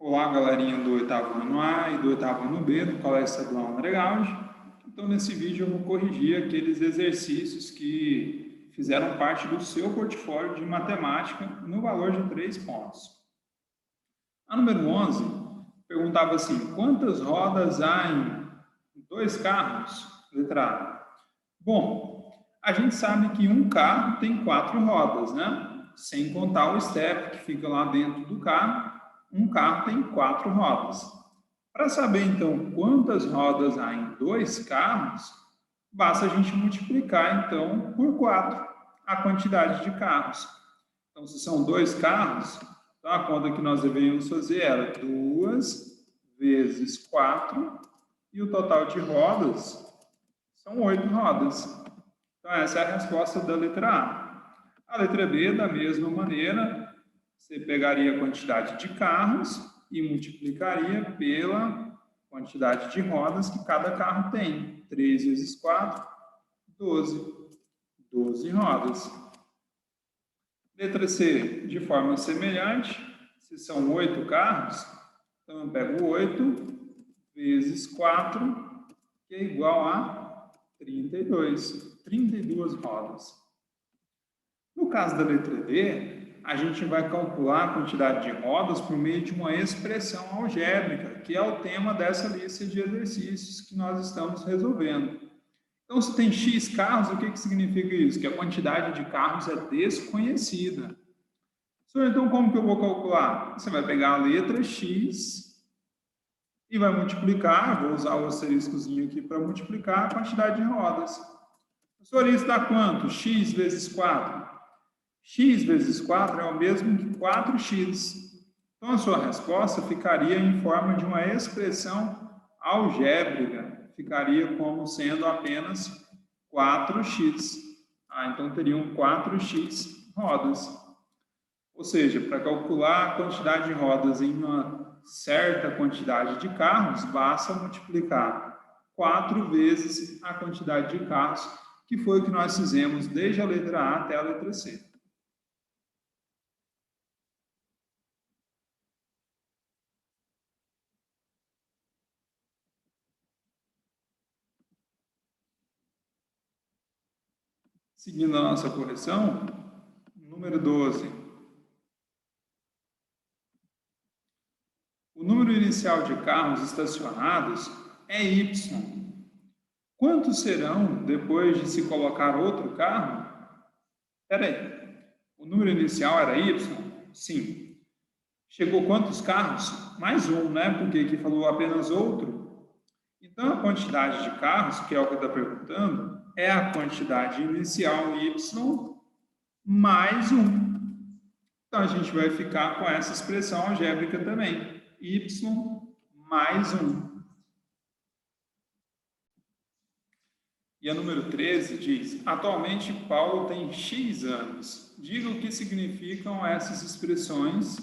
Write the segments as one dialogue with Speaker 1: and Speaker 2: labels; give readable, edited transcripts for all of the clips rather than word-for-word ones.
Speaker 1: Olá, galerinha do oitavo ano A e do oitavo ano B do Colégio Estadual André Gauge. Então, nesse vídeo eu vou corrigir aqueles exercícios que fizeram parte do seu portfólio de matemática no valor de 3 pontos. A número 11 perguntava assim: quantas rodas há em 2 carros? Letra A. Bom, a gente sabe que um carro tem 4 rodas, né? Sem contar o step que fica lá dentro do carro. Um carro tem 4 rodas. Para saber, então, quantas rodas há em 2 carros, basta a gente multiplicar, então, por 4 a quantidade de carros. Então, se são 2 carros, então a conta que nós deveríamos fazer era 2 vezes 4, e o total de rodas são 8 rodas. Então, essa é a resposta da letra A. A letra B, da mesma maneira, você pegaria a quantidade de carros e multiplicaria pela quantidade de rodas que cada carro tem. 3 vezes 4, 12. 12 rodas. Letra C, de forma semelhante, se são 8 carros, então eu pego 8 vezes 4, que é igual a 32. 32 rodas. No caso da letra D, a gente vai calcular a quantidade de rodas por meio de uma expressão algébrica, que é o tema dessa lista de exercícios que nós estamos resolvendo. Então, se tem X carros, o que significa isso? Que a quantidade de carros é desconhecida. Então, como que eu vou calcular? Você vai pegar a letra X e vai multiplicar, vou usar o asteriscozinho aqui para multiplicar a quantidade de rodas. Professor, isso dá quanto? X vezes 4. X vezes 4 é o mesmo que 4x. Então, a sua resposta ficaria em forma de uma expressão algébrica. Ficaria como sendo apenas 4x. Então, teriam 4x rodas. Ou seja, para calcular a quantidade de rodas em uma certa quantidade de carros, basta multiplicar 4 vezes a quantidade de carros, que foi o que nós fizemos desde a letra A até a letra C. Seguindo a nossa correção, número 12. O número inicial de carros estacionados é Y. Quantos serão depois de se colocar outro carro? Espera aí, o número inicial era Y? Sim. Chegou quantos carros? Mais um, né? Porque aqui falou apenas outro. Então, a quantidade de carros, que é o que está perguntando, é a quantidade inicial Y mais 1. Então, a gente vai ficar com essa expressão algébrica também. Y mais 1. E a número 13 diz: atualmente Paulo tem X anos. Diga o que significam essas expressões.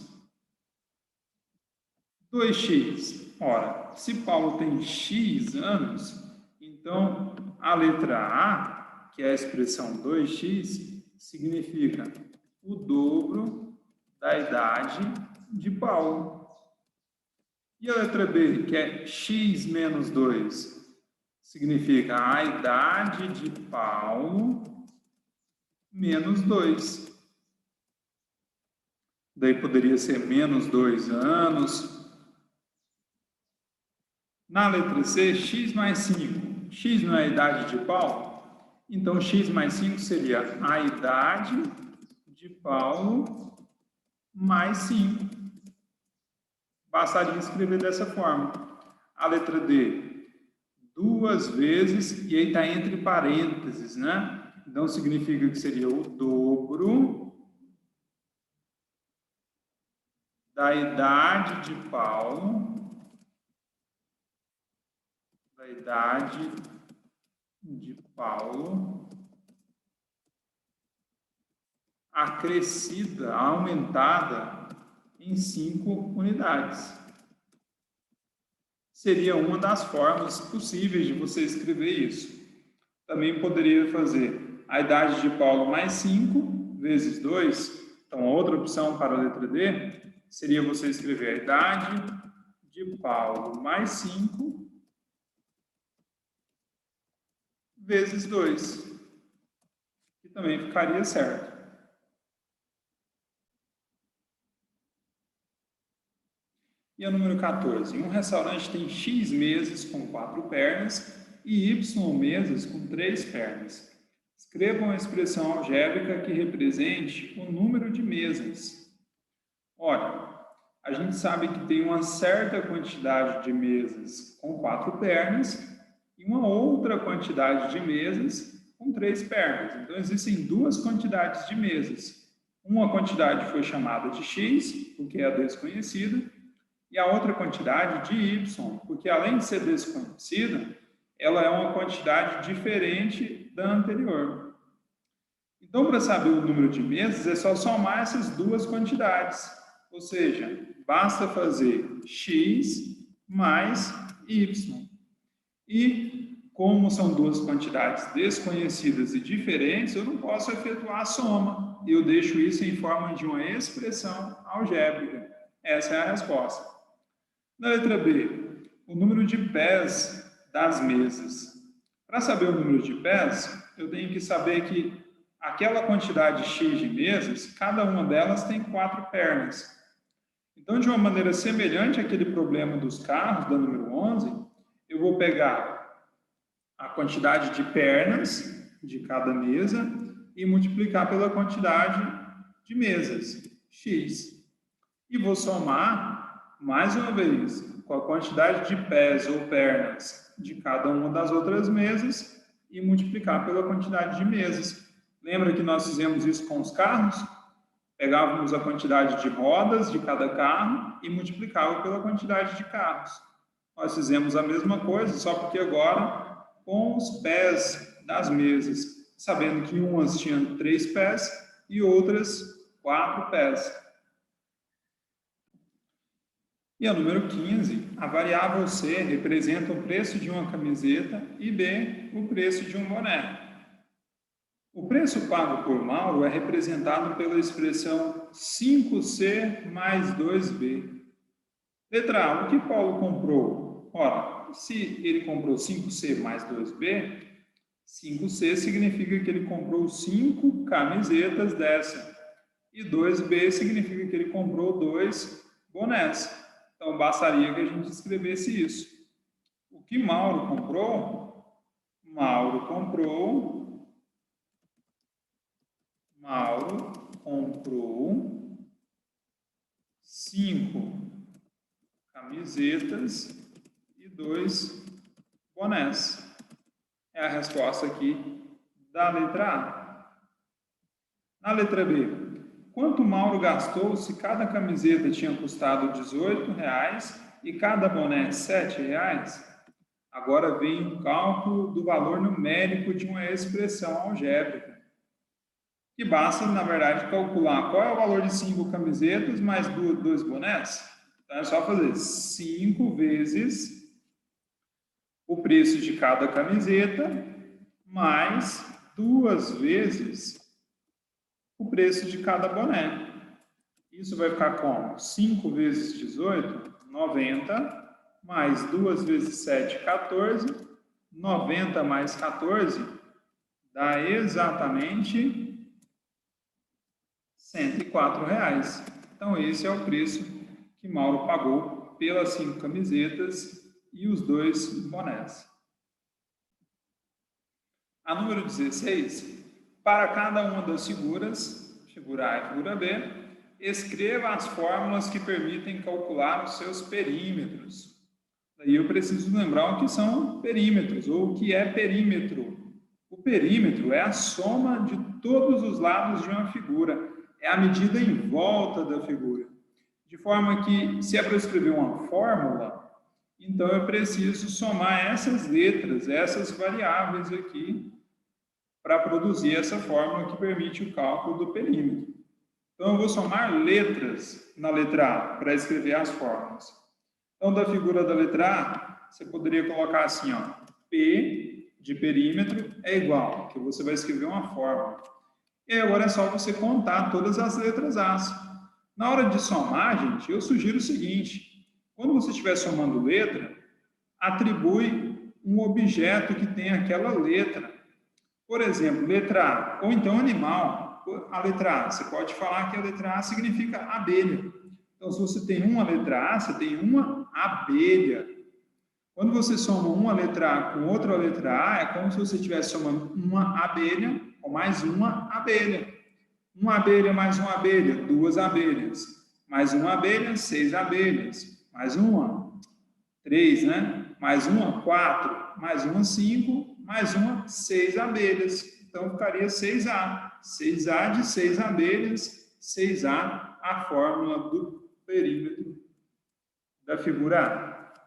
Speaker 1: 2x. Ora, se Paulo tem X anos, então a letra A, que é a expressão 2x, significa o dobro da idade de Paulo. E a letra B, que é x menos 2, significa a idade de Paulo menos 2. Daí poderia ser menos 2 anos. Na letra C, x mais 5. X não é a idade de Paulo? Então, x mais 5 seria a idade de Paulo mais 5. Bastaria escrever dessa forma. A letra D, 2 vezes, e aí está entre parênteses, né? Então, significa que seria o dobro da idade de Paulo, acrescida, aumentada em 5 unidades. Seria uma das formas possíveis de você escrever isso. Também poderia fazer a idade de Paulo mais 5 vezes 2. Então, outra opção para a letra D seria você escrever a idade de Paulo mais 5 vezes 2, que também ficaria certo. E o número 14. Um restaurante tem X mesas com 4 pernas e Y mesas com 3 pernas. Escrevam a expressão algébrica que represente o número de mesas. Ora, a gente sabe que tem uma certa quantidade de mesas com 4 pernas e uma outra quantidade de mesas com 3 pernas. Então, existem duas quantidades de mesas. Uma quantidade foi chamada de X, porque é a desconhecida, e a outra quantidade de Y, porque além de ser desconhecida, ela é uma quantidade diferente da anterior. Então, para saber o número de mesas, é só somar essas duas quantidades. Ou seja, basta fazer X mais Y. E, como são duas quantidades desconhecidas e diferentes, eu não posso efetuar a soma. Eu deixo isso em forma de uma expressão algébrica. Essa é a resposta. Na letra B, o número de pés das mesas. Para saber o número de pés, eu tenho que saber que aquela quantidade X de mesas, cada uma delas tem 4 pernas. Então, de uma maneira semelhante àquele problema dos carros, da número 11, eu vou pegar a quantidade de pernas de cada mesa e multiplicar pela quantidade de mesas, X. E vou somar, mais uma vez, com a quantidade de pés ou pernas de cada uma das outras mesas e multiplicar pela quantidade de mesas. Lembra que nós fizemos isso com os carros? Pegávamos a quantidade de rodas de cada carro e multiplicava pela quantidade de carros. Nós fizemos a mesma coisa, só porque agora com os pés das mesas, sabendo que umas tinham 3 pés e outras 4 pés. E a número 15, a variável C representa o preço de uma camiseta e B, o preço de um boné. O preço pago por Mauro é representado pela expressão 5C mais 2B. Letra A, o que Paulo comprou? Ora, se ele comprou 5C mais 2B, 5C significa que ele comprou 5 camisetas dessa. E 2B significa que ele comprou 2 bonés. Então, bastaria que a gente escrevesse isso. O que Mauro comprou? Mauro comprou 5 camisetas e 2 bonés. É a resposta aqui da letra A. Na letra B, quanto Mauro gastou se cada camiseta tinha custado R$18 e cada boné R$7? Agora vem o cálculo do valor numérico de uma expressão algébrica. Que basta, na verdade, calcular qual é o valor de 5 camisetas mais 2 bonés. Então, é só fazer 5 vezes o preço de cada camiseta mais 2 vezes o preço de cada boné. Isso vai ficar como? 5 vezes 18, 90, mais 2 vezes 7, 14. 90 mais 14 dá exatamente R$104. Então, esse é o preço que Mauro pagou pelas 5 camisetas e os 2 bonés. A número 16, para cada uma das figuras, figura A e figura B, escreva as fórmulas que permitem calcular os seus perímetros. Daí eu preciso lembrar o que são perímetros, ou o que é perímetro. O perímetro é a soma de todos os lados de uma figura, é a medida em volta da figura. De forma que, se é para escrever uma fórmula, então eu preciso somar essas letras, essas variáveis aqui, para produzir essa fórmula que permite o cálculo do perímetro. Então, eu vou somar letras na letra A para escrever as fórmulas. Então, da figura da letra A, você poderia colocar assim, ó, P de perímetro é igual, que você vai escrever uma fórmula. E agora é só você contar todas as letras A. Na hora de somar, gente, eu sugiro o seguinte: quando você estiver somando letra, atribui um objeto que tem aquela letra. Por exemplo, letra A, ou então animal. A letra A, você pode falar que a letra A significa abelha. Então, se você tem uma letra A, você tem uma abelha. Quando você soma uma letra A com outra letra A, é como se você estivesse somando uma abelha com mais uma abelha. Uma abelha mais uma abelha, duas abelhas. Mais uma abelha, 6 abelhas. Mais uma, 3, né? Mais uma, 4. Mais uma, 5. Mais uma, 6 abelhas. Então, ficaria 6A. 6A de 6 abelhas, 6A, a fórmula do perímetro da figura A.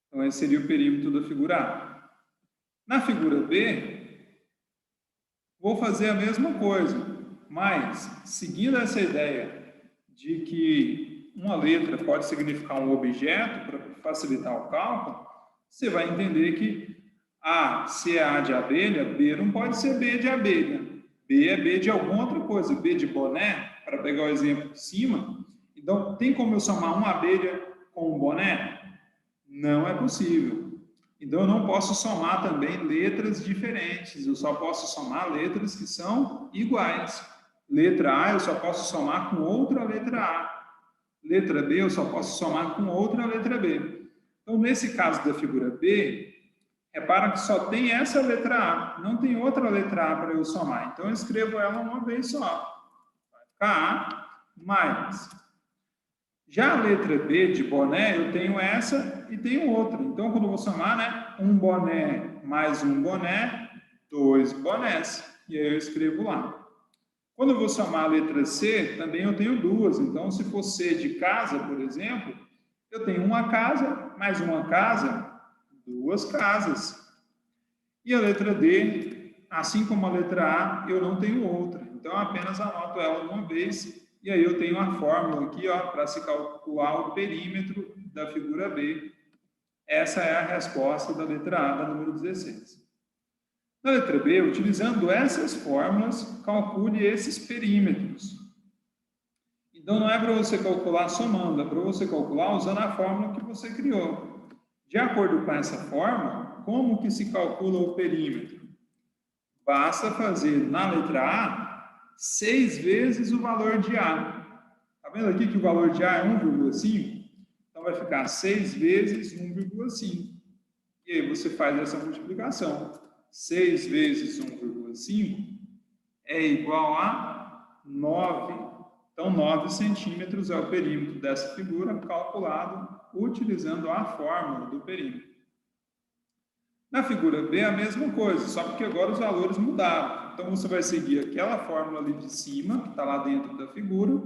Speaker 1: Então, esse seria o perímetro da figura A. Na figura B, vou fazer a mesma coisa, mas, seguindo essa ideia de que uma letra pode significar um objeto para facilitar o cálculo, você vai entender que A, se é A de abelha, B não pode ser B de abelha. B é B de alguma outra coisa. B de boné, para pegar o exemplo de cima. Então, tem como eu somar uma abelha com um boné? Não é possível. Então, eu não posso somar também letras diferentes. Eu só posso somar letras que são iguais. Letra A, eu só posso somar com outra letra A. Letra B, eu só posso somar com outra letra B. Então, nesse caso da figura B, repara que só tem essa letra A, não tem outra letra A para eu somar. Então, eu escrevo ela uma vez só. Vai ficar A mais. Já a letra B de boné, eu tenho essa e tenho outra. Então, quando eu vou somar, né? Um boné mais um boné, 2 bonés. E aí eu escrevo lá. Quando eu vou somar a letra C, também eu tenho duas. Então, se for C de casa, por exemplo, eu tenho uma casa, mais uma casa, 2 casas. E a letra D, assim como a letra A, eu não tenho outra. Então, eu apenas anoto ela uma vez. E aí eu tenho a fórmula aqui, para se calcular o perímetro da figura B. Essa é a resposta da letra A, da número 16. Na letra B, utilizando essas fórmulas, calcule esses perímetros. Então, não é para você calcular somando, é para você calcular usando a fórmula que você criou. De acordo com essa fórmula, como que se calcula o perímetro? Basta fazer na letra A 6 vezes o valor de A. Está vendo aqui que o valor de A é 1,5? Então, vai ficar 6 vezes 1,5. E aí você faz essa multiplicação. 6 vezes 1,5 é igual a 9. Então, 9 centímetros é o perímetro dessa figura, calculado utilizando a fórmula do perímetro. Na figura B, a mesma coisa, só porque agora os valores mudaram. Então, você vai seguir aquela fórmula ali de cima, que está lá dentro da figura,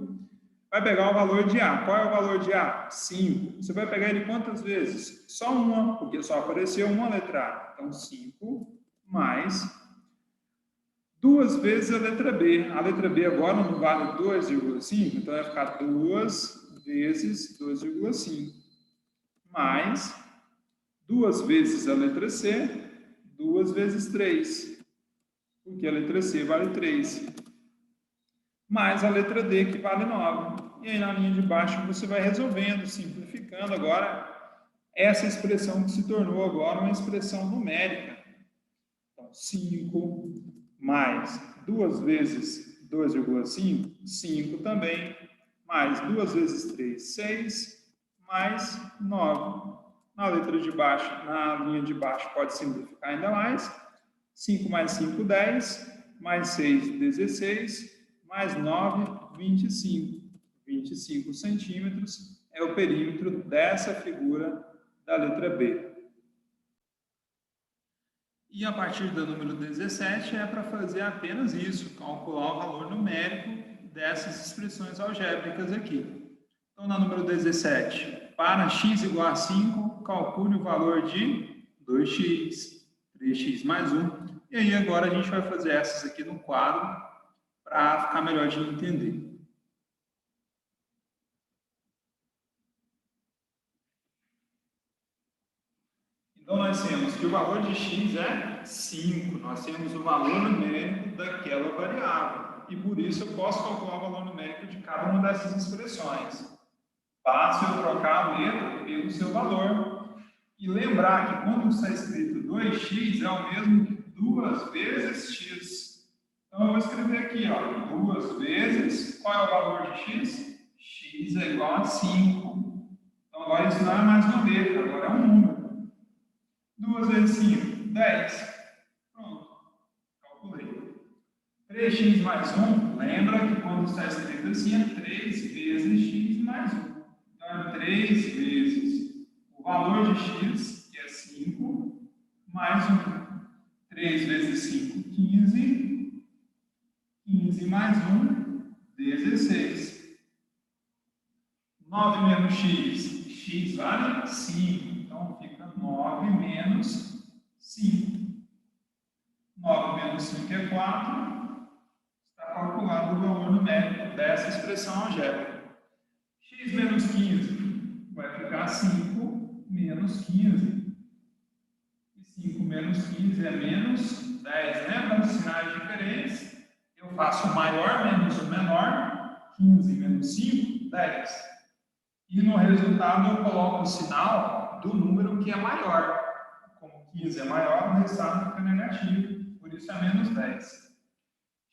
Speaker 1: vai pegar o valor de A. Qual é o valor de A? 5. Você vai pegar ele quantas vezes? Só uma, porque só apareceu uma letra A. Então, 5 mais 2 vezes a letra B. A letra B agora não vale 2,5, então vai ficar 2 vezes 2,5. Mais 2 vezes a letra C, 2 vezes 3. Porque a letra C vale 3. Mais a letra D, que vale 9. E aí, na linha de baixo, você vai resolvendo, simplificando agora essa expressão que se tornou agora uma expressão numérica. Então, 5 mais 2 vezes 2,5, 5 também, mais 2 vezes 3, 6, mais 9. Na letra de baixo, na linha de baixo, pode simplificar ainda mais. 5 mais 5, 10, mais 6, 16, mais 9, 25. 25 centímetros é o perímetro dessa figura da letra B. E a partir do número 17 é para fazer apenas isso, calcular o valor numérico dessas expressões algébricas aqui. Então, na número 17, para x igual a 5, calcule o valor de 2x, 3x mais 1. E aí, agora a gente vai fazer essas aqui no quadro para ficar melhor de entender. Então, nós temos que o valor de x é 5. Nós temos o valor numérico daquela variável. e por isso eu posso calcular o valor numérico de cada uma dessas expressões. Basta eu trocar a letra pelo seu valor. E lembrar que quando está escrito 2x é o mesmo que 2 vezes x. Então eu vou escrever aqui, ó, 2 vezes, qual é o valor de x? X é igual a 5. Então agora isso não é mais uma letra, agora é um número. 2 vezes 5, 10. Pronto, calculei. 3x mais 1, lembra que quando está escrito assim é 3 vezes x mais 1. Então é 3 vezes o valor de x, que é 5, mais 1. 3 vezes 5, 15. 15 mais 1, 16. 9 menos x. X vale 5. Então fica 9 menos 5. 9 menos 5 é 4. Está calculado o valor numérico dessa expressão algébrica. X menos 15 vai ficar 5 menos 15. E 5 menos 15 é menos 10. Lembra dos sinais diferentes? Eu faço o maior menos o menor. 15 menos 5, 10. E no resultado eu coloco o sinal do número que é maior. Como 15 é maior, o resultado fica negativo. Por isso é menos 10.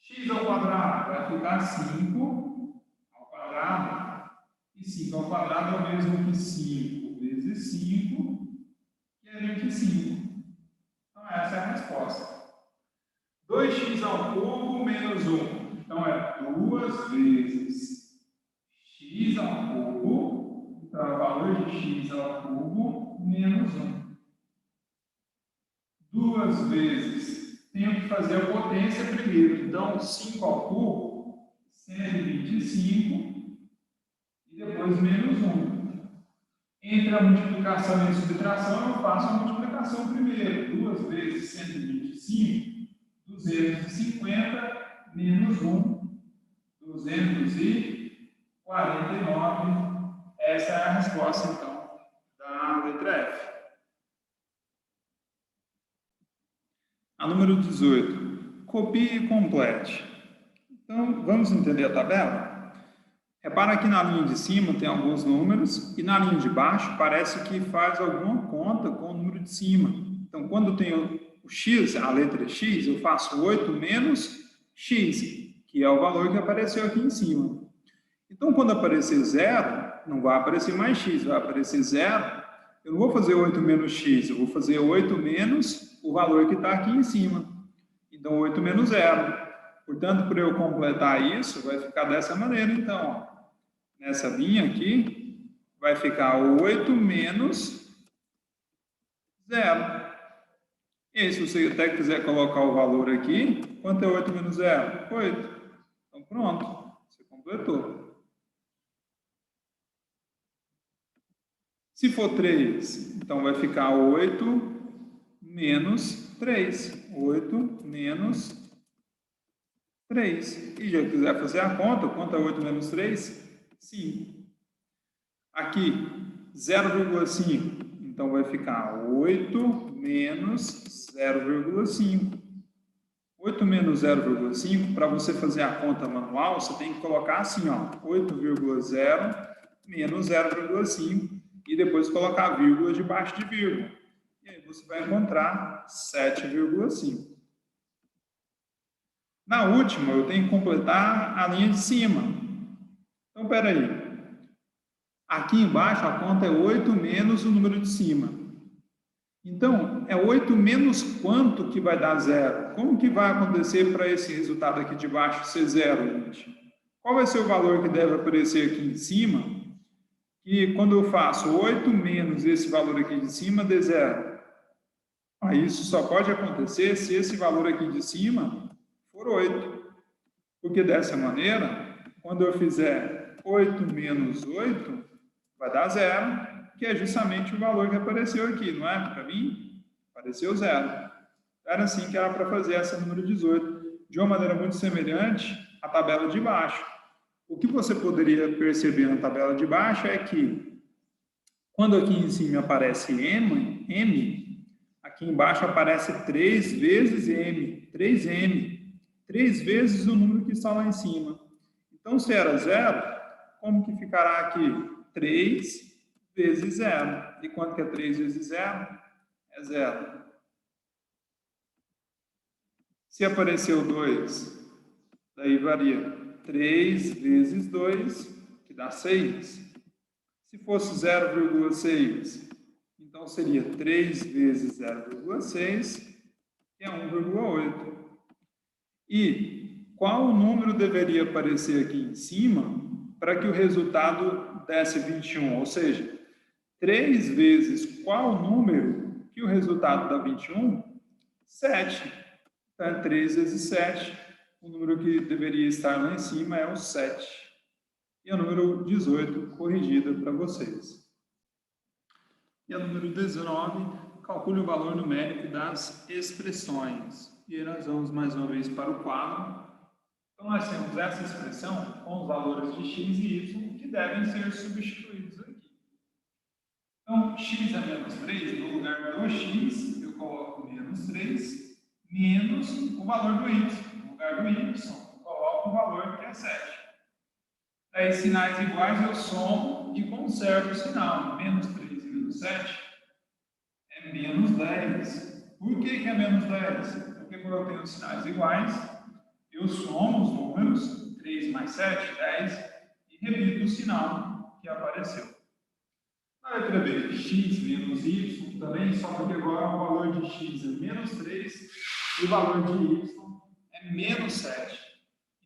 Speaker 1: X ao quadrado vai ficar 5 ao quadrado. E 5 ao quadrado é o mesmo que 5 vezes 5, que é 25. Então essa é a resposta. 2x ao cubo menos 1. Então é 2 vezes x ao cubo, então é o valor de x ao cubo menos 1. 2 vezes, tenho que fazer a potência primeiro. Então 5 ao cubo, 125, e depois menos 1. Entre a multiplicação e a subtração, eu faço a multiplicação primeiro. 2 vezes 125, 250 menos 1, 249. Essa é a resposta, então, da letra F. A número 18. Copie e complete. Então, vamos entender a tabela? Repara que na linha de cima tem alguns números e na linha de baixo parece que faz alguma conta com o número de cima. Então, quando tem o x, a letra x, eu faço 8 menos x, que é o valor que apareceu aqui em cima. Então, quando aparecer 0, não vai aparecer mais x, vai aparecer 0. Eu não vou fazer 8 menos x, eu vou fazer 8 menos o valor que está aqui em cima. Então, 8 menos 0. Portanto, para eu completar isso, vai ficar dessa maneira, então. Ó. Nessa linha aqui, vai ficar 8 menos 0. E se você até quiser colocar o valor aqui, quanto é 8 menos 0? 8. Então, pronto. Você completou. Se for 3, então vai ficar 8 menos 3. 8 menos 3. E já quiser fazer a conta, quanto é 8 menos 3? 5. Aqui, 0,5. Então, vai ficar 8 menos 0,5. 8 menos 0,5, para você fazer a conta manual, você tem que colocar assim, ó, 8,0 menos 0,5 e depois colocar a vírgula debaixo de vírgula. E aí você vai encontrar 7,5. Na última, eu tenho que completar a linha de cima. Então, espera aí. Aqui embaixo, a conta é 8 menos o número de cima. Então, é 8 menos quanto que vai dar 0? Como que vai acontecer para esse resultado aqui de baixo ser 0, gente? Qual vai ser o valor que deve aparecer aqui em cima? Que quando eu faço 8 menos esse valor aqui de cima, dê 0. Isso só pode acontecer se esse valor aqui de cima for 8. Porque dessa maneira, quando eu fizer 8 menos 8, vai dar 0, que é justamente o valor que apareceu aqui, não é? Para mim, apareceu 0. Era assim que era para fazer essa número 18, de uma maneira muito semelhante à tabela de baixo. O que você poderia perceber na tabela de baixo é que, quando aqui em cima aparece M, aqui embaixo aparece 3 vezes M, 3M. 3 vezes o número que está lá em cima. Então, se era 0, como que ficará aqui? 3 vezes 0. E quanto que é 3 vezes 0? É 0. Se apareceu 2, daí varia 3 vezes 2, que dá 6. Se fosse 0,6, então seria 3 vezes 0,6, que é 1,8. E qual número deveria aparecer aqui em cima para que o resultado desse 21? Ou seja, 3 vezes qual número que o resultado dá 21? 7. Então, 3 vezes 7, o número que deveria estar lá em cima é o 7. E a número 18, corrigida para vocês. E a número 19, calcule o valor numérico das expressões. E aí nós vamos mais uma vez para o quadro. Então, nós temos essa expressão com os valores de x e y que devem ser substituídos aqui. Então, x é menos 3, no lugar do x, eu coloco menos 3, menos o valor do y. No lugar do y, eu coloco o valor que é 7. Daí, sinais iguais, eu somo e conservo o sinal. Menos 3 e menos 7 é menos 10. Por que é menos 10? Porque quando eu tenho sinais iguais, eu somo os números, 3 mais 7, 10, e repito o sinal que apareceu. Na letra B, x menos y também, só porque agora o valor de x é menos 3 e o valor de y é menos 7.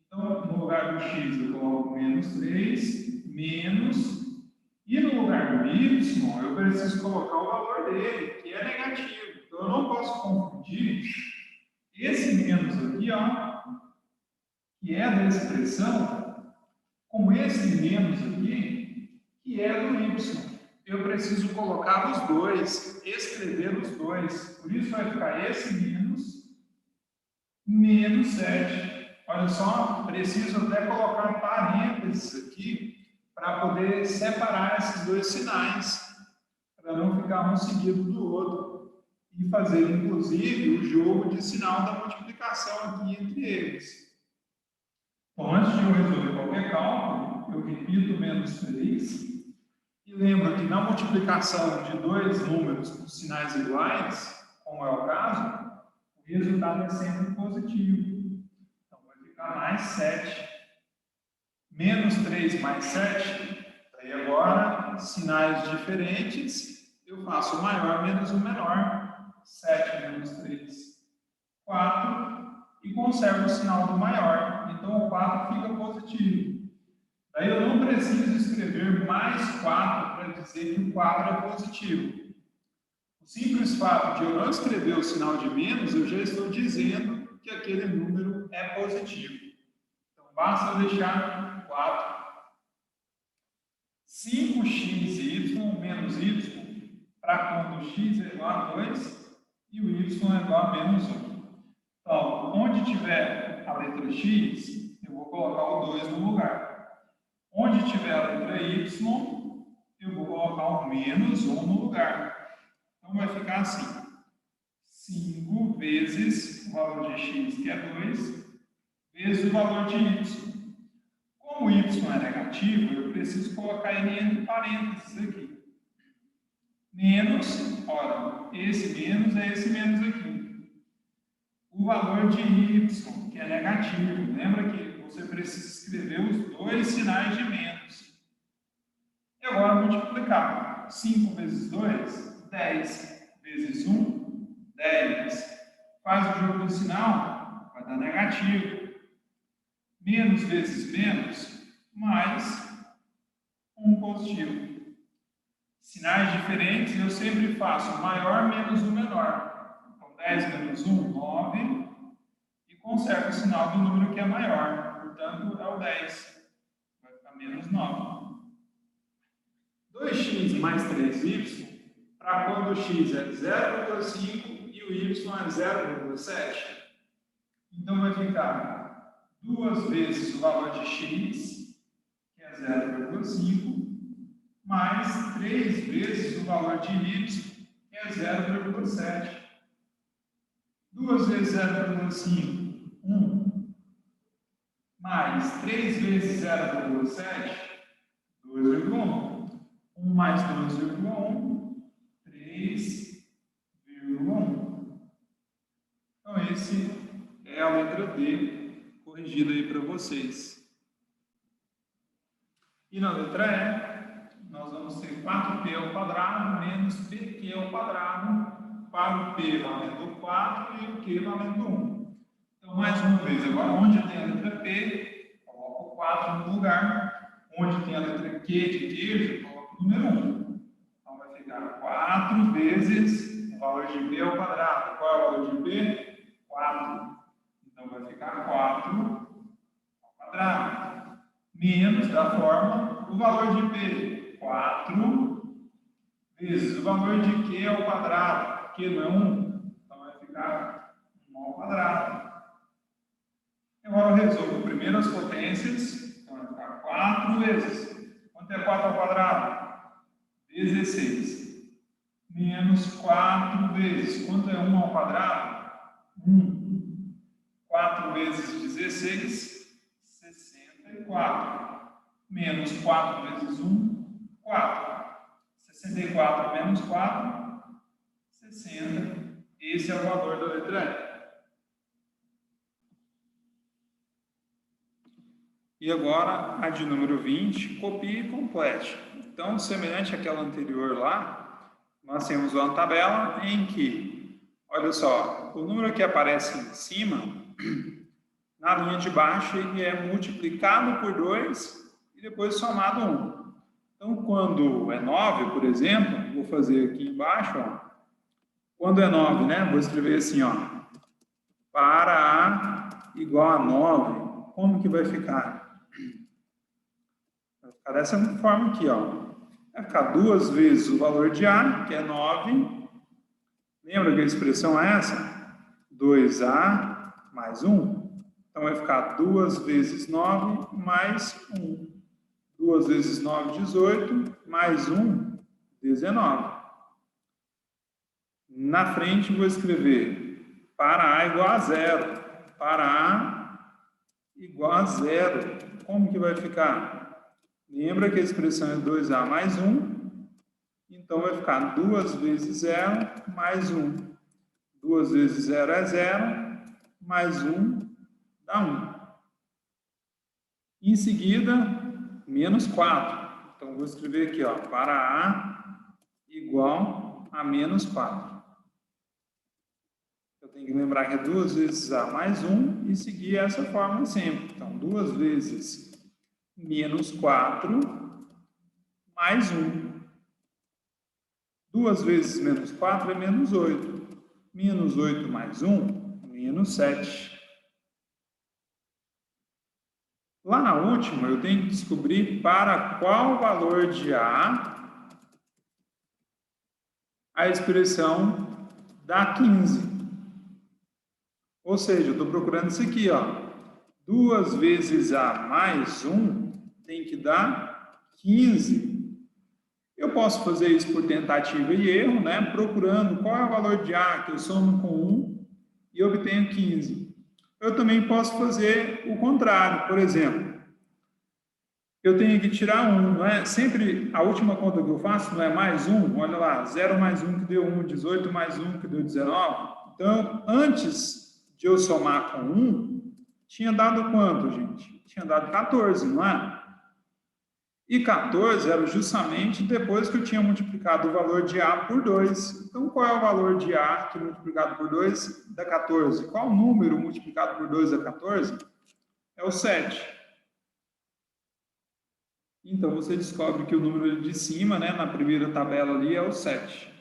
Speaker 1: Então, no lugar do x eu coloco menos 3, menos, e no lugar do y eu preciso colocar o valor dele, que é negativo. Então, eu não posso confundir esse menos aqui, ó, que é da expressão, com esse menos aqui, que é do y. Eu preciso colocar os dois, escrever os dois. Por isso vai ficar esse menos 7. Olha só, preciso até colocar parênteses aqui para poder separar esses dois sinais, para não ficar um seguido do outro e fazer, inclusive, o jogo de sinal da multiplicação aqui entre eles. Então, antes de eu resolver qualquer cálculo, eu repito menos 3 e lembro que na multiplicação de dois números com sinais iguais, como é o caso, o resultado é sempre positivo. Mais 7. Menos 3 mais 7. Aí agora, sinais diferentes, eu faço o maior menos o menor. 7 menos 3, 4. E conservo o sinal do maior. Então, o 4 fica positivo. Daí eu não preciso escrever mais 4 para dizer que o 4 é positivo. O simples fato de eu não escrever o sinal de menos, eu já estou dizendo que aquele número é positivo. Então, basta eu deixar 4. 5x e y menos y, para quando x é igual a 2 e o y é igual a menos 1. Então, onde tiver a letra x, eu vou colocar o 2 no lugar. Onde tiver a letra y, eu vou colocar o menos 1 no lugar. Então, vai ficar assim. 5 vezes o valor de x, que é 2, vezes o valor de y. Como y é negativo, eu preciso colocar ele entre parênteses aqui. Menos, ora, esse menos é esse menos aqui. O valor de y, que é negativo. Lembra que você precisa escrever os dois sinais de menos. E agora multiplicar. 5 vezes 2, 10. Vezes 1, 10. Faz o jogo do sinal, vai dar negativo. Menos vezes menos, mais um positivo. Sinais diferentes, eu sempre faço maior menos o menor. Então, 10 menos 1, 9. E conservo o sinal do número que é maior. Portanto, é o 10. Vai ficar menos 9. 2x mais 3y, para quando o x é 0,5 e o y é 0,7. Então, vai ficar 2 vezes o valor de x, que é 0,5, mais 3 vezes o valor de y, que é 0,7. 2 vezes 0,5, 1. mais 3 vezes 0,7, 2,1. 1 mais 2,1, 3,1. Então, esse é a letra D, corrigida aí para vocês. E na letra E, nós vamos ter 4p ao quadrado menos pq ao quadrado para o p valendo 4 e o q valendo 1. Então, mais uma vez, agora onde tem a letra P, coloco o 4 no lugar. Onde tem a letra Q de queijo, coloco o número 1. Então, vai ficar 4 vezes o valor de b ao quadrado. Qual é o valor de b? 4. Então, vai ficar 4 ao quadrado. Menos, da forma, o valor de p. 4 vezes o valor de q ao quadrado. Q não é 1. Então, vai ficar 1 ao quadrado. Agora eu resolvo primeiro as potências. Então, vai ficar 4 vezes. Quanto é 4 ao quadrado? 16. Menos 4 vezes. Quanto é 1 ao quadrado? 1. 4 vezes 16, 64. Menos 4 vezes 1, 4. 64 menos 4, 60. Esse é o valor da letra E. E agora, a de número 20, copie e complete. Então, semelhante àquela anterior lá, nós temos uma tabela em que, olha só, o número que aparece em cima, na linha de baixo, ele é multiplicado por 2 e depois somado 1. Então, quando é 9, por exemplo, vou fazer aqui embaixo, ó, quando é 9, né, vou escrever assim, ó, para A igual a 9, como que vai ficar? Vai ficar dessa forma aqui, ó. Vai ficar 2 vezes o valor de A, que é 9. Lembra que a expressão é essa? 2A mais 1. Então, vai ficar 2 vezes 9 mais 1. 2 vezes 9, 18, mais 1, 19. Na frente, vou escrever para A igual a 0. Para A igual a 0. Como que vai ficar? Lembra que a expressão é 2A mais 1. Então, vai ficar 2 vezes 0 mais 1. 2 vezes 0 é 0, mais 1 dá 1. Em seguida, menos 4. Então, vou escrever aqui, ó, para A igual a menos 4. Eu tenho que lembrar que é 2 vezes A mais 1 e seguir essa fórmula sempre. Então, 2 vezes menos 4 mais 1. 2 vezes menos 4 é menos 8. Menos 8 mais 1, menos 7. Lá na última, eu tenho que descobrir para qual valor de A expressão dá 15. Ou seja, eu estou procurando isso aqui, ó. 2 vezes A mais 1 tem que dar 15. Eu posso fazer isso por tentativa e erro, né? Procurando qual é o valor de A que eu somo com 1 e obtenho 15. Eu também posso fazer o contrário. Por exemplo, eu tenho que tirar 1, não é? Sempre a última conta que eu faço não é mais 1. Olha lá, 0 mais 1 que deu 1, 18 mais 1 que deu 19. Então, antes de eu somar com 1, tinha dado quanto, gente? Tinha dado 14, não é? E 14 era justamente depois que eu tinha multiplicado o valor de A por 2. Então, qual é o valor de A que multiplicado por 2 dá 14? Qual número multiplicado por 2 dá 14? É o 7. Então, você descobre que o número de cima, né, na primeira tabela ali, é o 7.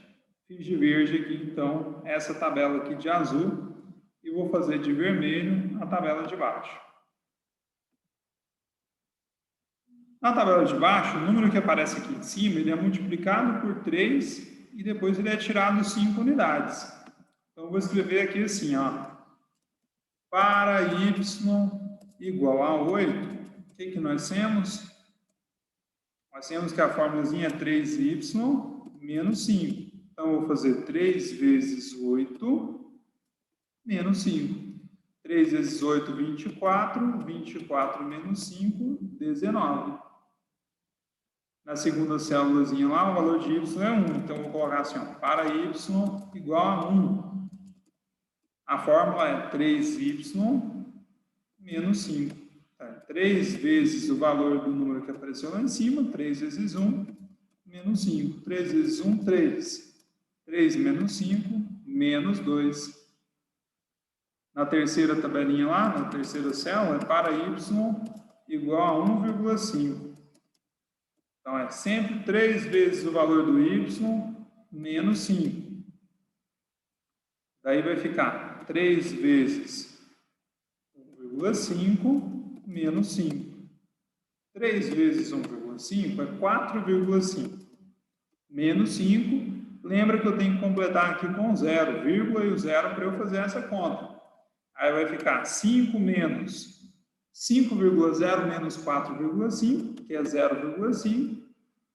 Speaker 1: Fiz de verde aqui, então, essa tabela aqui de azul. E vou fazer de vermelho a tabela de baixo. Na tabela de baixo, o número que aparece aqui em cima, ele é multiplicado por 3 e depois ele é tirado 5 unidades. Então, eu vou escrever aqui assim, ó. Para y igual a 8, o que nós temos? Nós temos que a formulazinha é 3y menos 5. Então, eu vou fazer 3 vezes 8 menos 5. 3 vezes 8, 24. 24 menos 5, 19. Na segunda célulazinha lá, o valor de y é 1. Então, vou colocar assim, ó, para y igual a 1. A fórmula é 3y menos 5. 3 vezes o valor do número que apareceu lá em cima, 3 vezes 1, menos 5. 3 vezes 1, 3. 3 menos 5, menos 2. Na terceira tabelinha lá, na terceira célula, é para y igual a 1,5. Então, é sempre 3 vezes o valor do y menos 5. Daí vai ficar 3 vezes 1,5 menos 5. 3 vezes 1,5 é 4,5. Menos 5. Lembra que eu tenho que completar aqui com zero, vírgula e o zero para eu fazer essa conta. Aí vai ficar 5 menos 5,0 menos 4,5, que é 0,5,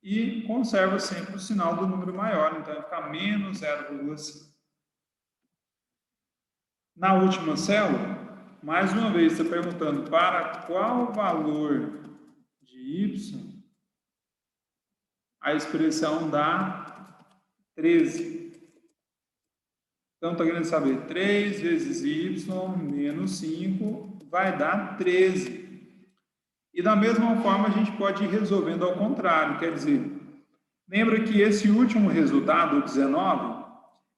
Speaker 1: e conserva sempre o sinal do número maior, então vai ficar menos 0,5. Na última célula, mais uma vez, está perguntando para qual valor de y a expressão dá 13. Então, está querendo saber, 3 vezes y menos 5 vai dar 13. E da mesma forma, a gente pode ir resolvendo ao contrário, quer dizer, lembra que esse último resultado, o 19,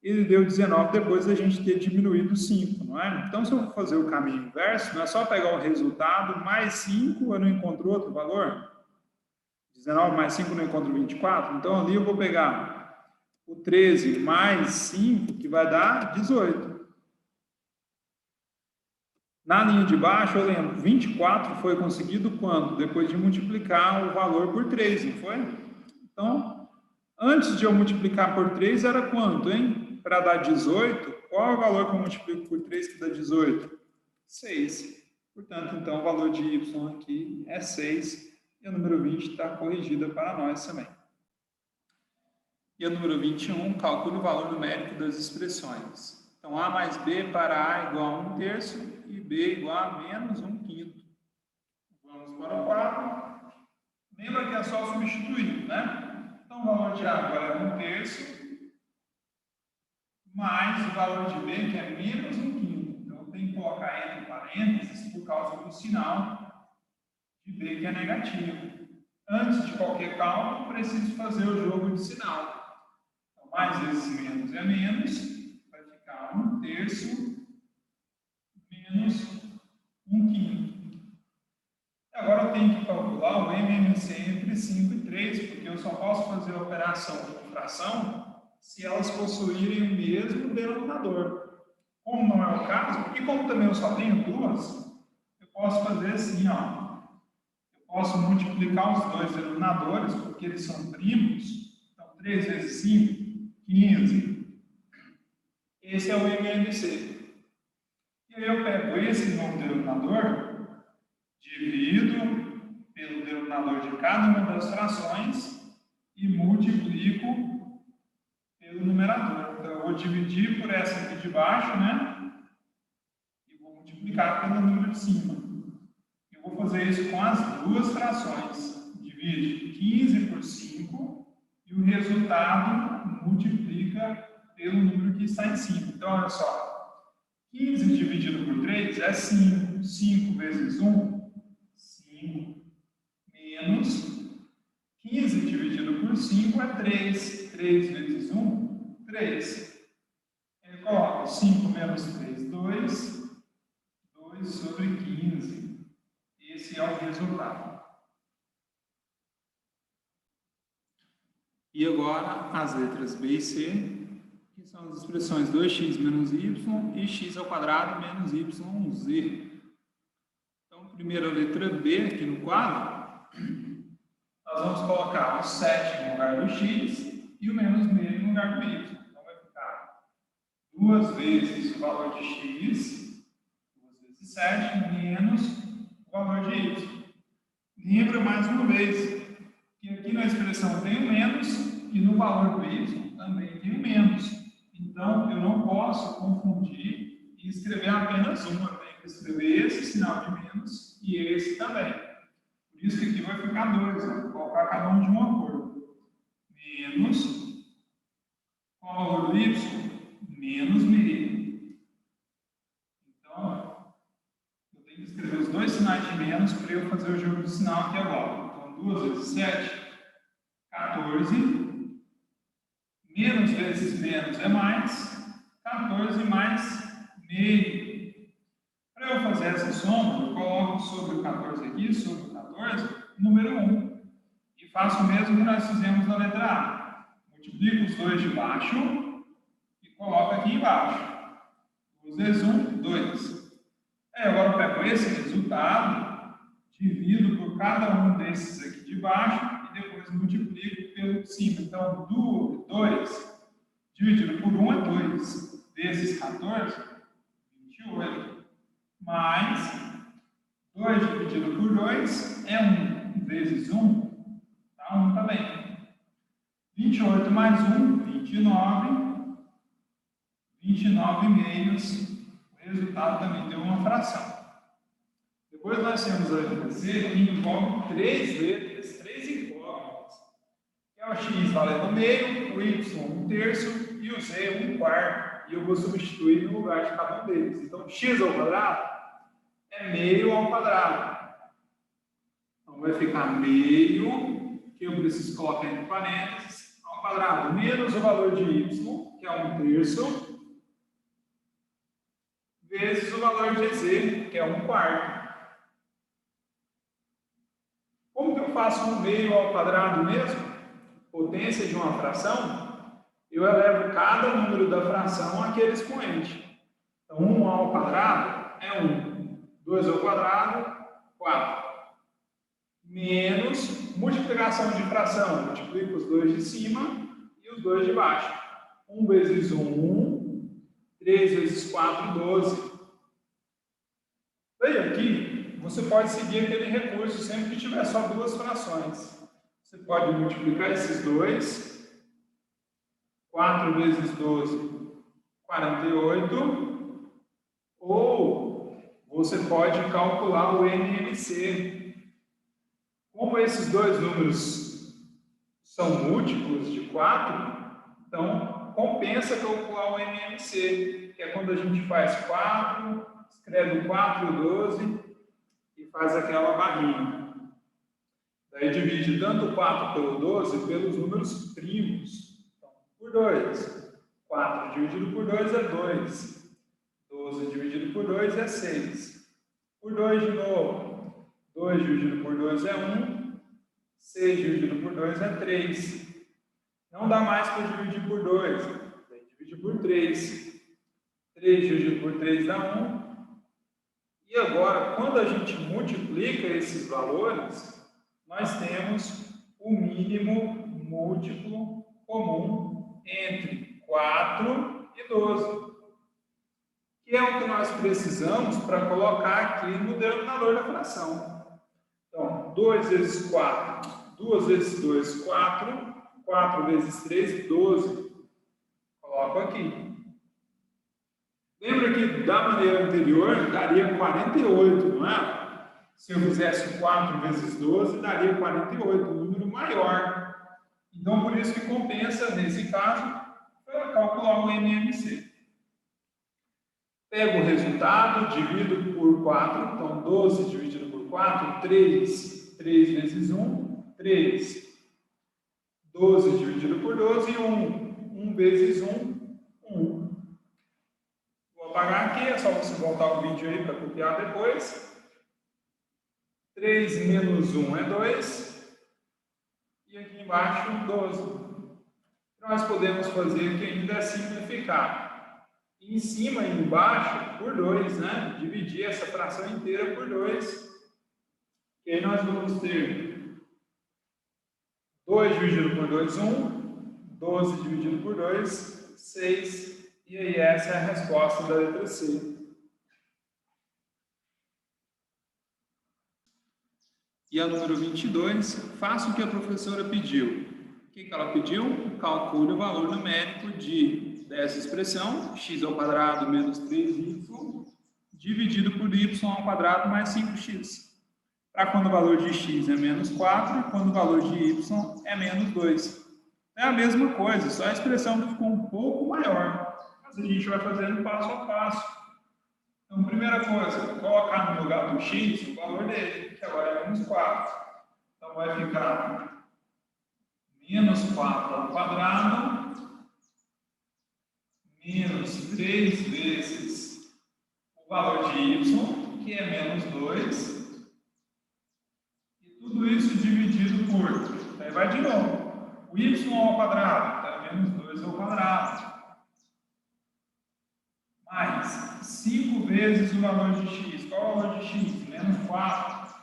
Speaker 1: ele deu 19 depois da gente ter diminuído 5, não é? Então, se eu for fazer o caminho inverso, não é só pegar o resultado, mais 5, eu não encontro outro valor? 19 mais 5 eu não encontro 24? Então, ali eu vou pegar o 13 mais 5, que vai dar 18. Na linha de baixo, eu lembro, 24 foi conseguido quando? Depois de multiplicar o valor por 3, não foi? Então, antes de eu multiplicar por 3, era quanto, hein? Para dar 18, qual é o valor que eu multiplico por 3 que dá 18? 6. Portanto, então, o valor de y aqui é 6. E o número 20 está corrigida para nós também. E o número 21, calcule o valor numérico das expressões. Então, a mais b para a igual a 1/3 e b igual a menos 1/5. Vamos para o 4. Lembra que é só substituir, né? Então, o valor de a agora é 1/3 mais o valor de b, que é menos 1/5. Então, eu tenho que colocar entre parênteses por causa do sinal de b, que é negativo. Antes de qualquer cálculo, preciso fazer o jogo de sinal. Então, mais vezes menos é menos. 1/3 menos 1/5. Agora eu tenho que calcular o MMC entre 5 e 3, porque eu só posso fazer a operação com fração se elas possuírem o mesmo denominador. Como não é o caso, e como também eu só tenho duas, eu posso fazer assim, ó. Eu posso multiplicar os dois denominadores, porque eles são primos. Então, 3 vezes 5, 15. Esse é o MMC. E aí eu pego esse novo denominador, divido pelo denominador de cada uma das frações e multiplico pelo numerador. Então, eu vou dividir por essa aqui de baixo, né? E vou multiplicar pelo número de cima. Eu vou fazer isso com as duas frações. Divide 15 por 5 e o resultado multiplica pelo número que está em cima. Então, olha só. 15 dividido por 3 é 5. 5 vezes 1, 5. Menos 15 dividido por 5 é 3. 3 vezes 1, 3. Ele coloca 5 menos 3, 2. 2 sobre 15. Esse é o resultado. E agora, as letras B e C, que são as expressões 2x menos y e x ao quadrado menos yz. Então, primeiro a letra B aqui no quadro, nós vamos colocar o 7 no lugar do x e o menos meio no lugar do y. Então, vai ficar 2 vezes o valor de x, 2 vezes 7, menos o valor de y. Lembra mais uma vez que aqui na expressão tem o menos e no valor do y também tem o menos. Então, eu não posso confundir e escrever apenas uma. Eu tenho que escrever esse sinal de menos e esse também. Por isso que aqui vai ficar 2, né? Vou colocar cada um de uma cor. Menos, qual o valor do y? Menos meio. Então, eu tenho que escrever os dois sinais de menos para eu fazer o jogo de sinal aqui agora. Então, 2 vezes 7, 14. Menos vezes menos é mais, 14 mais meio. Para eu fazer essa soma, eu coloco sobre o 14 aqui, sobre o 14, o número 1. E faço o mesmo que nós fizemos na letra A. Multiplico os dois de baixo e coloco aqui embaixo. 2 vezes 1, 2. Agora eu pego esse resultado, divido por cada um desses aqui de baixo e depois multiplico pelo de cima. Então, 2 dividido por 1 é 2. Vezes 14, 28. Mais 2 dividido por 2 é 1. Vezes 1, dá 1 também. 28 mais 1, 29. 29 meios. O resultado também deu uma fração. Depois nós temos a letra C, que envolve 3 letras, 3 incógnitas. Que é o x valendo meio, o y 1/3 e o z 1/4. E eu vou substituir no lugar de cada um deles. Então, x ao quadrado é meio ao quadrado. Então, vai ficar meio, que eu preciso colocar entre parênteses, ao quadrado, menos o valor de y, que é 1/3, vezes o valor de z, que é 1/4. Como que eu faço um meio ao quadrado mesmo? Potência de uma fração, eu elevo cada número da fração àquele expoente. Então, 1 ao quadrado é 1. 2 ao quadrado, 4. Menos multiplicação de fração. Multiplico os dois de cima e os dois de baixo. 1 vezes 1, 3 vezes 4, 12. Daí aqui, você pode seguir aquele recurso sempre que tiver só duas frações. Você pode multiplicar esses dois. 4 vezes 12, 48. Ou você pode calcular o NMC. Como esses dois números são múltiplos de 4, então compensa calcular o NMC, que é quando a gente faz 4, escreve o 4 e o 12 e faz aquela barrinha. Daí divide tanto o 4 pelo 12 pelos números primos. Então, por 2. 4 dividido por 2 é 2. 12 dividido por 2 é 6. Por 2 de novo. 2 dividido por 2 é 1. 6 dividido por 2 é 3. Não dá mais para dividir por 2. Tem que dividir por 3. 3 dividido por 3 dá 1. E agora, quando a gente multiplica esses valores, nós temos o mínimo múltiplo comum entre 4 e 12. Que é o que nós precisamos para colocar aqui no denominador da fração. Então, 2 vezes 4, 2 vezes 2, 4, 4 vezes 3, 12. Coloco aqui. Lembra que da maneira anterior daria 48, não é? Se eu fizesse 4 vezes 12, daria 48, um número maior. Então, por isso que compensa, nesse caso, para calcular o NMC. Pego o resultado, divido por 4, então 12 dividido por 4, 3. 3 vezes 1, 3. 12 dividido por 12, 1. 1 vezes 1, 1. Vou apagar aqui, é só você voltar o vídeo aí para copiar depois. 3 menos 1 é 2. E aqui embaixo, 12. Nós podemos fazer aqui ainda é simplificar. Em cima e embaixo, por 2, né? Dividir essa fração inteira por 2. E aí nós vamos ter 2 dividido por 2, 1. 12 dividido por 2, 6. E aí essa é a resposta da letra C. E a número 22, faça o que a professora pediu. O que ela pediu? Calcule o valor numérico dessa expressão, x² menos 3y, dividido por y² mais 5x. Para quando o valor de x é menos 4 e quando o valor de y é menos 2. É a mesma coisa, só a expressão que ficou um pouco maior. Mas a gente vai fazendo passo a passo. Então, primeira coisa, vou colocar no lugar do x o valor dele, que agora é menos 4. Então, vai ficar menos 4² menos 3 vezes o valor de y, que é menos 2. E tudo isso dividido por... Aí vai de novo. O y², então é menos 2². Mais 5 vezes o valor de x. Qual é o valor de x? Menos 4.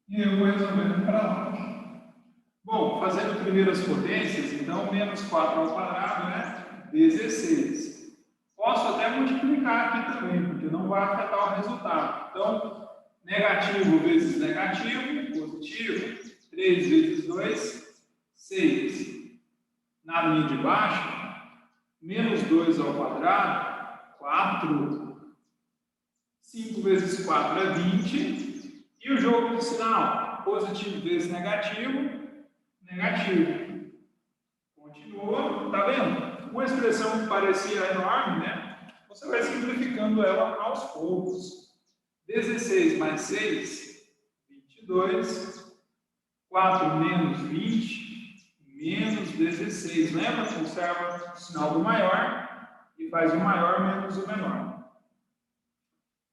Speaker 1: E eu vou resolvendo para lá. Bom, fazendo primeiras potências, então, menos 4² é 16. Posso até multiplicar aqui também, porque não vai afetar o resultado. Então, negativo vezes negativo, positivo, 3 vezes 2, 6. Na linha de baixo, menos 2², 4. 5 vezes 4 é 20. E o jogo do sinal, positivo vezes negativo, negativo. Continua, tá vendo? Uma expressão que parecia enorme, né? Você vai simplificando ela aos poucos. 16 mais 6, 22. 4 menos 20, menos 16. Lembra? Conserva o sinal do maior e faz o maior menos o menor.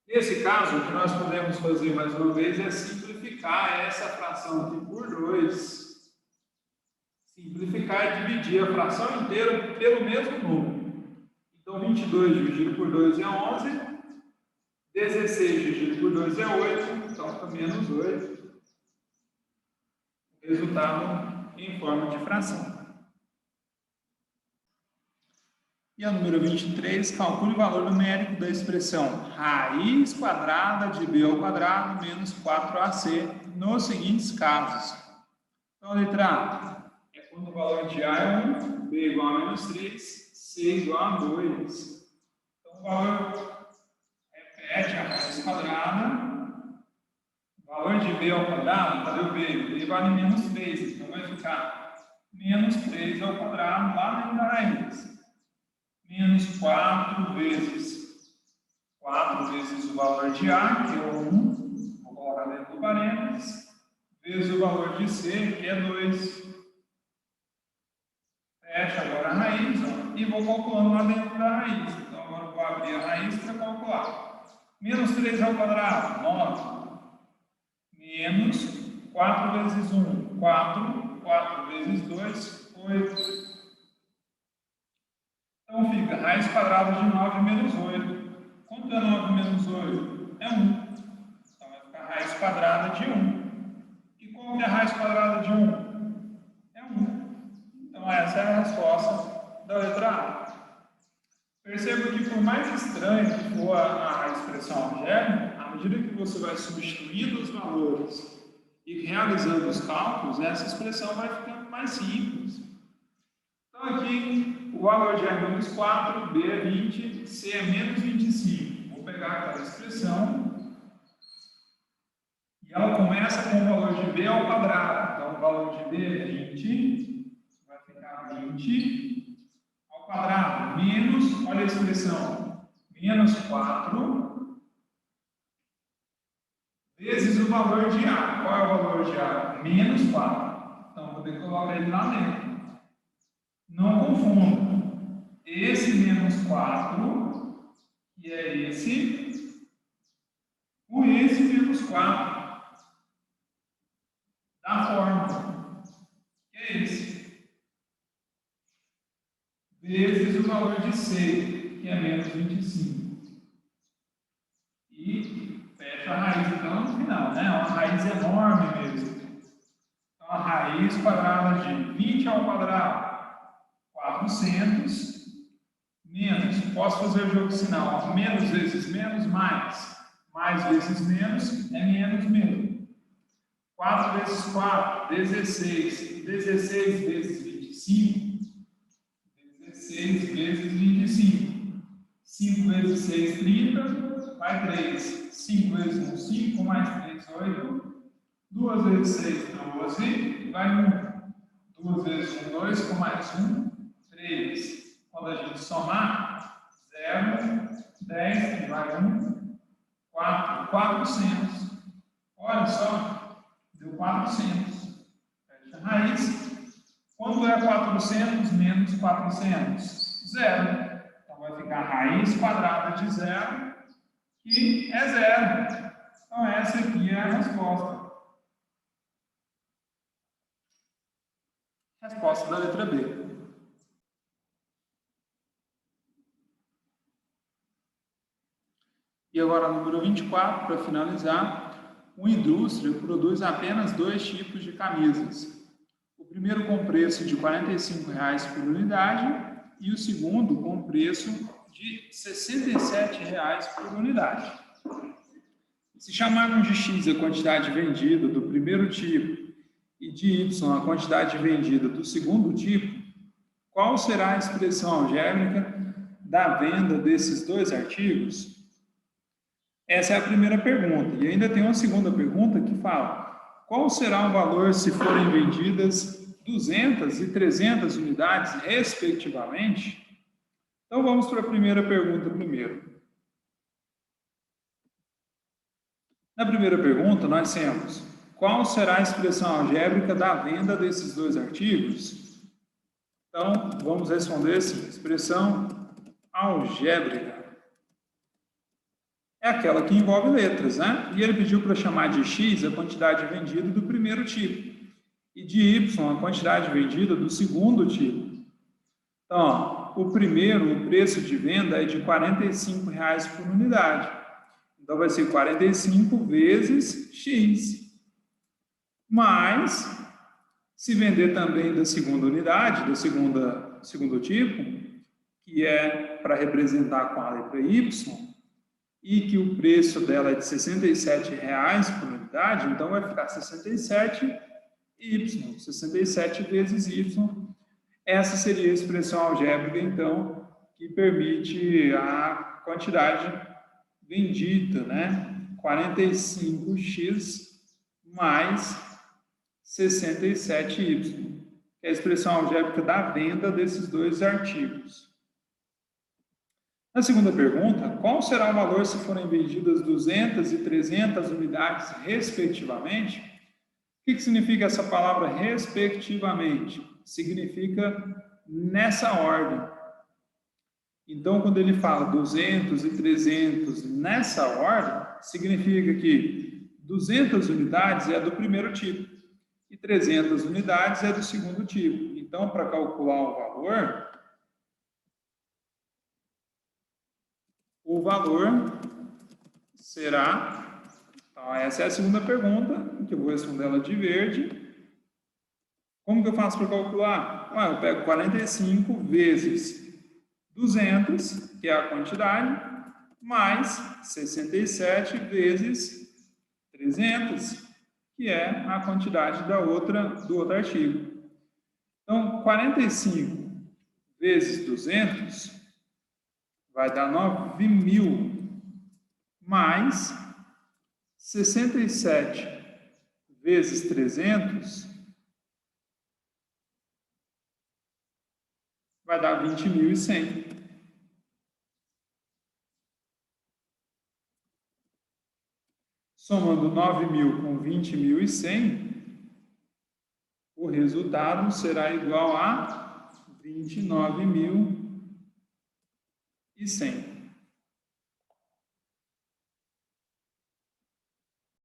Speaker 1: Nesse caso, o que nós podemos fazer mais uma vez é simplificar essa fração aqui por 2. Simplificar e dividir a fração inteira pelo mesmo número. Então, 22 dividido por 2 é 11. 16 dividido por 2 é 8. Então, fica menos 8. Resultado em forma de fração. E a número 23, calcule o valor numérico da expressão raiz quadrada de b² menos 4ac nos seguintes casos. Então, a letra A é quando o valor de A é 1, B igual a menos 3, C igual a 2. Então, o valor repete a raiz quadrada. O valor de b², cadê o b? B vale menos 3, então vai ficar menos 3² lá dentro da raiz. Menos 4 vezes o valor de A, que é 1, vou colocar dentro do parênteses, vezes o valor de C, que é 2. Fecha agora a raiz, ó, e vou calculando lá dentro da raiz. Então agora eu vou abrir a raiz para calcular. Menos 3², 9. Menos 4 vezes 1, 4. 4 vezes 2, 8. Então fica raiz quadrada de 9 menos 8. Quanto é 9 menos 8? É 1. Então vai ficar raiz quadrada de 1. E qual que é a raiz quadrada de 1? É 1. Então essa é a resposta da letra A. Perceba que por mais estranho que for a expressão algébrica, à medida que você vai substituindo os valores e realizando os cálculos, essa expressão vai ficando mais simples. Então aqui o valor de A é menos 4, B é 20, C é menos 25. Vou pegar aquela expressão e ela começa com o valor de B ao quadrado. Então o valor de B é 20, vai ficar 20 ao quadrado, menos, olha a expressão, menos 4 vezes o valor de A. Qual é o valor de A? Menos 4. Então vou ter que colocar ele lá dentro. Não confunda esse menos 4, que é esse, com esse menos 4, da fórmula, que é esse, vezes o valor de C, que é menos 25. E fecha a raiz, então, no final, né? Uma raiz enorme mesmo. Então, a raiz quadrada de 20 ao quadrado, 400, menos, posso fazer o jogo de sinal, menos vezes menos, mais vezes menos, é menos mesmo. 4 vezes 4, 16, 16 vezes 25, 16 vezes 25, 5 vezes 6, 30, vai 3. 5 vezes 1, 5, mais 3, 8. 2 vezes 6, 12, vai 1. 2 vezes 1, 2, com mais 1, 3. Quando a gente somar, 0, 10, vai 1, 4, 400. Olha só, deu 400. Fecha a raiz. Quanto é 400 menos 400? 0. Então, vai ficar a raiz quadrada de 0, que é 0. Então, essa aqui é a resposta. Resposta da letra B. E agora, número 24, para finalizar, uma indústria produz apenas 2 tipos de camisas. O primeiro com preço de R$ 45,00 por unidade e o segundo com preço de R$ 67,00 por unidade. Se chamarmos de X a quantidade vendida do primeiro tipo e de Y a quantidade vendida do segundo tipo, qual será a expressão algébrica da venda desses dois artigos? Essa é a primeira pergunta. E ainda tem uma segunda pergunta que fala: qual será o valor se forem vendidas 200 e 300 unidades, respectivamente? Então, vamos para a primeira pergunta primeiro. Na primeira pergunta, nós temos: qual será a expressão algébrica da venda desses dois artigos? Então, vamos responder assim: expressão algébrica é aquela que envolve letras, né? E ele pediu para chamar de X a quantidade vendida do primeiro tipo e de Y a quantidade vendida do segundo tipo. Então, ó, o primeiro, o preço de venda é de R$ 45,00 por unidade. Então, vai ser 45 vezes X. Mas, se vender também da segunda unidade, segundo tipo, que é para representar com a letra Y, e que o preço dela é de R$ 67,00 por unidade, então vai ficar 67Y, 67 vezes Y. Essa seria a expressão algébrica, então, que permite a quantidade vendida, né? 45x mais 67y, que é a expressão algébrica da venda desses dois artigos. Na segunda pergunta, qual será o valor se forem vendidas 200 e 300 unidades, respectivamente? O que significa essa palavra respectivamente? Significa nessa ordem. Então, quando ele fala 200 e 300 nessa ordem, significa que 200 unidades é do primeiro tipo e 300 unidades é do segundo tipo. Então, para calcular o valor será... Então, essa é a segunda pergunta, que eu vou responder ela de verde. Como que eu faço para calcular? Eu pego 45 vezes 200, que é a quantidade, mais 67 vezes 300, que é a quantidade do outro artigo. Então, 45 vezes 200 vai dar 9.000, mais 67 vezes 300 vai dar 20.100. Somando 9.000 com 20.100, o resultado será igual a 29.100.